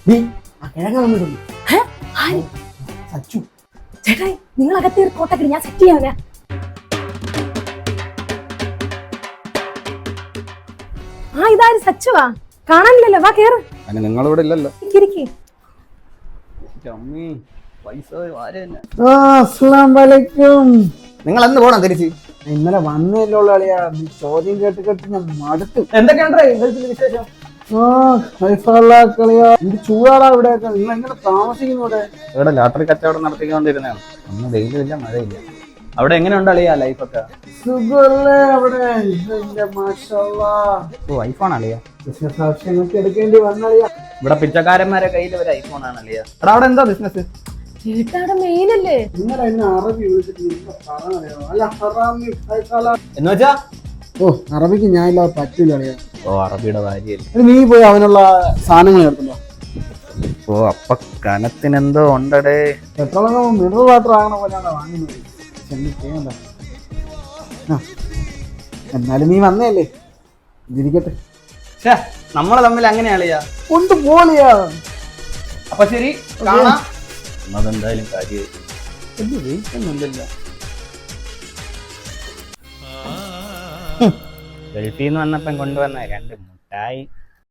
കിഴങ്ങ വന്നിട്ടുണ്ട്. സച്ചു ചേട്ടാ നിങ്ങൾ അകത്തേറി കോട്ടക്കടി ഞാൻ സെറ്റ് ചെയ്യാനാ. ഇതാരും സച്ചുവാ, കാണാനില്ലല്ലോ. വാ കേറ്. നിങ്ങളിവിടെ ഇല്ലല്ലോ. നിങ്ങൾ എന്ന് പോണം തിരിച്ച്? ഇന്നലെ വന്നല്ലോ അളിയാ. ചോദ്യം കേട്ട് കേട്ട് ഞാൻ മടുത്തു. എന്തൊക്കെയാണ് വിശേഷം? എനിക്ക് ചൂടാടാ ഇവിടെയൊക്കെ. നിങ്ങൾ എങ്ങനെ താമസിക്കുന്നു ഇവിടെ? ഇവിടെ ലോട്ടറി കച്ചവടം നടത്തിക്കൊണ്ടിരുന്നതാണ്. ഒന്നും വെയിലുമില്ല മഴയില്ല. അവിടെ എങ്ങനെയുണ്ട് അളിയാ ലൈഫൊക്കെ? സുഖല്ലേ അവിടെ? ഐഫോൺ അളിയാ. ബിസിനസ് ആവശ്യങ്ങൾക്ക് എടുക്കേണ്ടി വന്നളിയാ. ഇവിടെ പിച്ചക്കാരന്മാരെ കയ്യിൽ ഒരു ഐഫോൺ ആണ് അളിയാ. എടാ അവിടെ എന്താ ബിസിനസ്? മെയിനല്ലേ നിങ്ങൾ എന്നെ അറബി വിളിച്ചിട്ട് എന്ന് വെച്ചാ? അറബിക്ക് ഞാൻ ഇല്ലാതെ പറ്റൂല അളിയാ. അറബിയുടെ ഭാര്യയല്ലേ. നീ പോയി അവനുള്ള സാധനങ്ങൾ എടുക്കുന്നോ? അപ്പൊ കനത്തിനെന്തോ ഉണ്ടടേ. പെട്രോളൊക്കെ മിനറൽ വാട്ടർ ആകണ പോലെയാണ് വാങ്ങുന്നത്. എന്നാലും നീ വന്നേല്ലേ, ഇരിക്കട്ടെ. നമ്മളെ തമ്മിൽ അങ്ങനെയാളിയാ. കൊണ്ടുപോളിയാ. അപ്പൊ ശരി, കാണാം. അതെന്തായാലും കാര്യമായി. ഗൾഫിൽ നിന്ന് വന്നപ്പം കൊണ്ടുവന്ന 2 മുട്ടായി.